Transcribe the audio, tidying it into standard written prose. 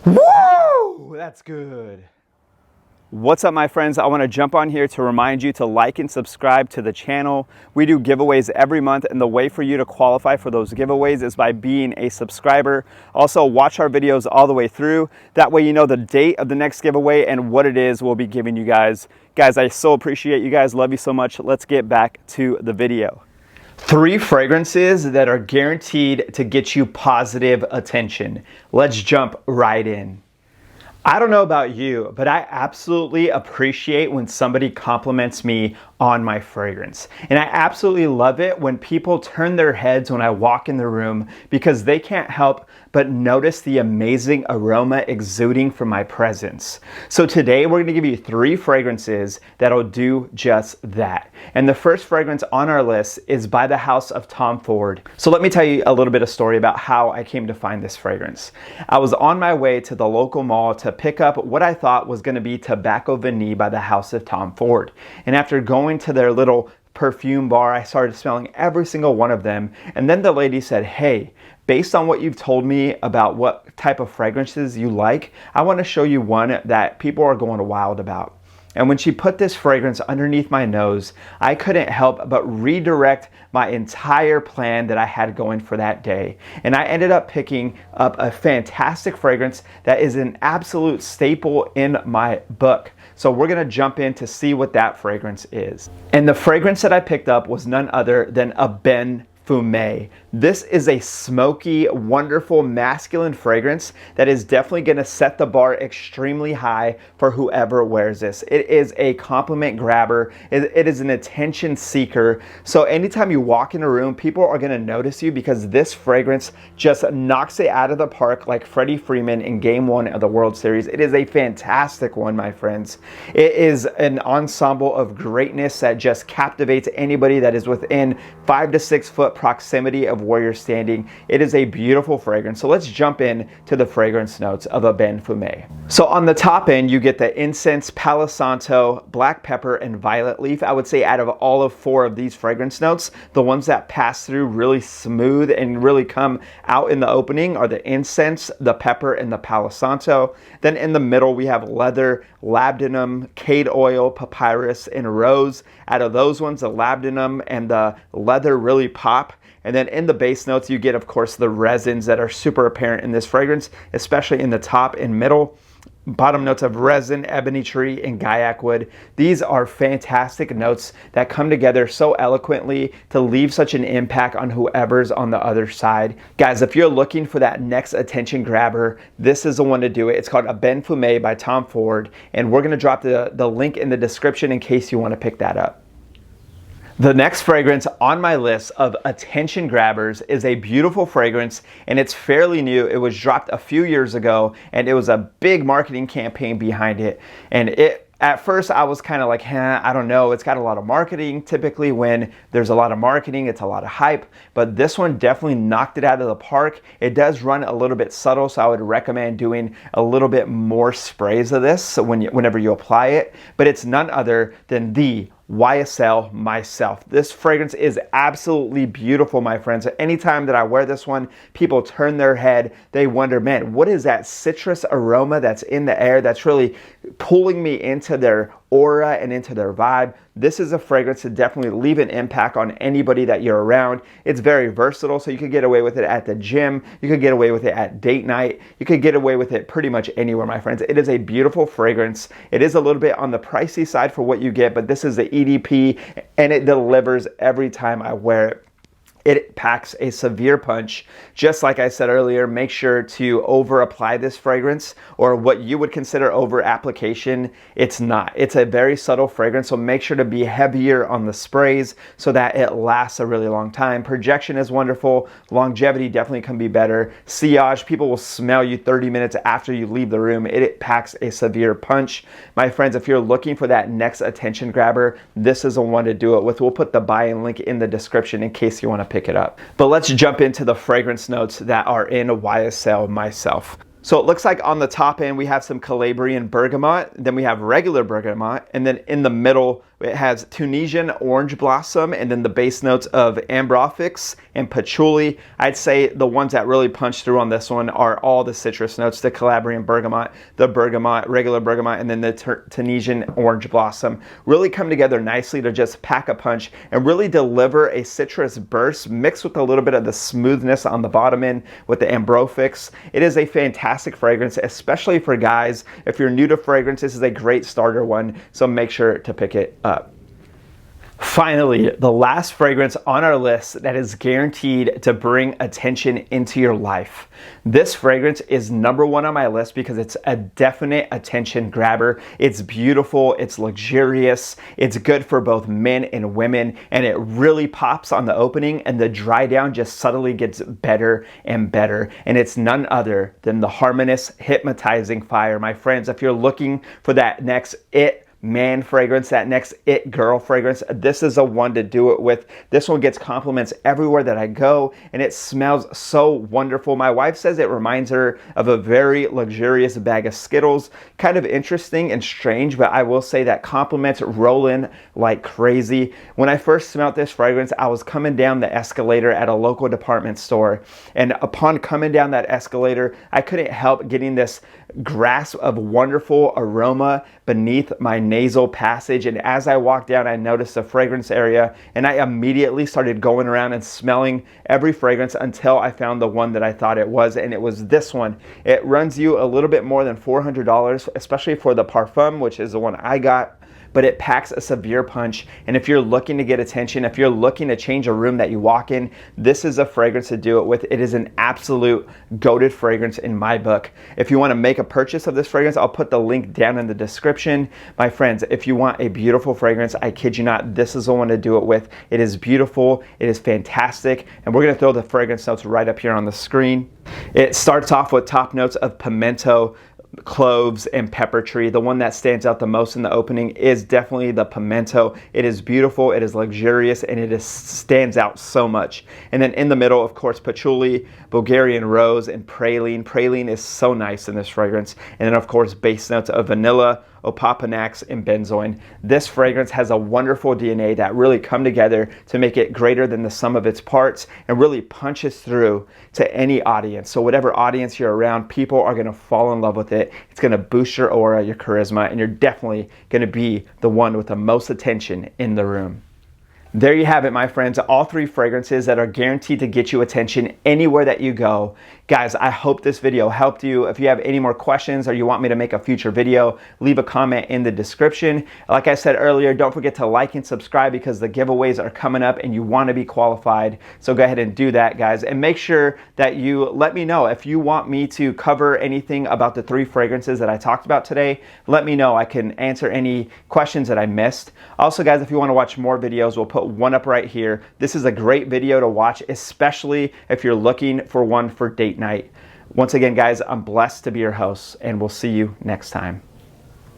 Woo! That's good. What's up, my friends? I want to jump on here to remind you to like and subscribe to the channel. We do giveaways every month, and the way for you to qualify for those giveaways is by being a subscriber. Also, watch our videos all the way through. That way you know the date of the next giveaway and what it is we'll be giving you guys. Guys, I so appreciate you guys. Love you so much. Let's get back to the video. 3 fragrances that are guaranteed to get you positive attention. Let's jump right in. I don't know about you, but I absolutely appreciate when somebody compliments me on my fragrance. And I absolutely love it when people turn their heads when I walk in the room because they can't help but notice the amazing aroma exuding from my presence. So today we're going to give you 3 fragrances that'll do just that. And the first fragrance on our list is by the house of Tom Ford. So let me tell you a little bit of story about how I came to find this fragrance. I was on my way to the local mall to pick up what I thought was going to be Tobacco Vanille by the house of Tom Ford. And after going to their little perfume bar, I started smelling every single one of them. And then the lady said, "Hey, based on what you've told me about what type of fragrances you like, I want to show you one that people are going wild about." And when she put this fragrance underneath my nose, I couldn't help but redirect my entire plan that I had going for that day. And I ended up picking up a fantastic fragrance that is an absolute staple in my book. So we're gonna jump in to see what that fragrance is. And the fragrance that I picked up was none other than a Parfum. This is a smoky, wonderful, masculine fragrance that is definitely going to set the bar extremely high for whoever wears this. It is a compliment grabber. It is an attention seeker. So anytime you walk in a room, people are going to notice you because this fragrance just knocks it out of the park like Freddie Freeman in Game 1 of the World Series. It is a fantastic one, my friends. It is an ensemble of greatness that just captivates anybody that is within 5 to 6 foot proximity of where you're standing. It is a beautiful fragrance. So let's jump in to the fragrance notes of a Parfum. So on the top end, you get the incense, Palo Santo, black pepper, and violet leaf. I would say out of all of 4 of these fragrance notes, the ones that pass through really smooth and really come out in the opening are the incense, the pepper, and the Palo Santo. Then in the middle, we have leather, labdanum, cade oil, papyrus, and rose. Out of those ones, the labdanum and the leather really pop. And then in the base notes, you get, of course, the resins that are super apparent in this fragrance, especially in the top and middle. Bottom notes of resin, ebony tree, and gaiac wood. These are fantastic notes that come together so eloquently to leave such an impact on whoever's on the other side. Guys, if you're looking for that next attention grabber, this is the one to do it. It's called a Parfum by Tom Ford, and we're going to drop the link in the description in case you want to pick that up. The next fragrance on my list of attention grabbers is a beautiful fragrance, and it's fairly new. It was dropped a few years ago, and it was a big marketing campaign behind it. And at first I was kind of like, I don't know. It's got a lot of marketing. Typically when there's a lot of marketing, it's a lot of hype, but this one definitely knocked it out of the park. It does run a little bit subtle, so I would recommend doing a little bit more sprays of this whenever you apply it, but it's none other than the YSL Myself. This fragrance is absolutely beautiful, my friends. Anytime that I wear this one, people turn their head. They wonder, man, what is that citrus aroma that's in the air that's really pulling me into their aura and into their vibe? This is a fragrance to definitely leave an impact on anybody that you're around. It's very versatile, so you could get away with it at the gym. You could get away with it at date night. You could get away with it pretty much anywhere, my friends. It is a beautiful fragrance. It is a little bit on the pricey side for what you get, but this is the EDP, and it delivers every time I wear it. It packs a severe punch. Just like I said earlier, make sure to over apply this fragrance, or what you would consider over application. It's not. It's a very subtle fragrance, so make sure to be heavier on the sprays so that it lasts a really long time. Projection is wonderful. Longevity definitely can be better. Sillage, people will smell you 30 minutes after you leave the room. It packs a severe punch. My friends, if you're looking for that next attention grabber, this is the one to do it with. We'll put the buy-in link in the description in case you want to pick it up. But let's jump into the fragrance notes that are in YSL Myself. So it looks like on the top end we have some Calabrian bergamot, then we have regular bergamot, and then in the middle It has Tunisian orange blossom, and then the base notes of ambrofix and patchouli. I'd say the ones that really punch through on this one are all the citrus notes, the Calabrian bergamot, the bergamot, regular bergamot, and then the Tunisian orange blossom. Really come together nicely to just pack a punch and really deliver a citrus burst mixed with a little bit of the smoothness on the bottom end with the ambrofix. It is a fantastic fragrance, especially for guys. If you're new to fragrance, this is a great starter one, so make sure to pick it up. Finally, the last fragrance on our list that is guaranteed to bring attention into your life. This fragrance is number one on my list because it's a definite attention grabber. It's beautiful, it's luxurious, it's good for both men and women, and it really pops on the opening, and the dry down just subtly gets better and better. And it's none other than the Harmonious Hypnotizing Fire. My friends, if you're looking for that next man fragrance, that next it girl fragrance, this is a one to do it with. This one gets compliments everywhere that I go, and it smells so wonderful. My wife says it reminds her of a very luxurious bag of Skittles. Kind of interesting and strange, but I will say that compliments roll in like crazy. When I first smelled this fragrance, I was coming down the escalator at a local department store, and upon coming down that escalator, I couldn't help getting this grasp of wonderful aroma beneath my nasal passage. And as I walked down, I noticed the fragrance area, and I immediately started going around and smelling every fragrance until I found the one that I thought it was, and it was this one. It runs you a little bit more than $400, especially for the Parfum, which is the one I got, but it packs a severe punch. And if you're looking to get attention, if you're looking to change a room that you walk in, this is a fragrance to do it with. It is an absolute goated fragrance in my book. If you want to make a purchase of this fragrance, I'll put the link down in the description. My friends, if you want a beautiful fragrance, I kid you not, this is the one to do it with. It is beautiful, it is fantastic, and we're gonna throw the fragrance notes right up here on the screen. It starts off with top notes of pimento, cloves, and pepper tree. The one that stands out the most in the opening is definitely the pimento. It is beautiful, it is luxurious, and it stands out so much. And then in the middle, of course, patchouli, Bulgarian rose, and praline. Praline is so nice in this fragrance. And then of course, base notes of vanilla, opopanax, and benzoin. This fragrance has a wonderful DNA that really come together to make it greater than the sum of its parts and really punches through to any audience. So whatever audience you're around, people are gonna fall in love with it. It's gonna boost your aura, your charisma, and you're definitely gonna be the one with the most attention in the room. There you have it, my friends, all three fragrances that are guaranteed to get you attention anywhere that you go. Guys, I hope this video helped you. If you have any more questions or you want me to make a future video, leave a comment in the description. Like I said earlier, don't forget to like and subscribe because the giveaways are coming up and you want to be qualified. So go ahead and do that, guys. And make sure that you let me know if you want me to cover anything about the three fragrances that I talked about today. Let me know. I can answer any questions that I missed. Also, guys, if you want to watch more videos, we'll put one up right here. This is a great video to watch, especially if you're looking for one for date night. Once again, guys, I'm blessed to be your host, and we'll see you next time.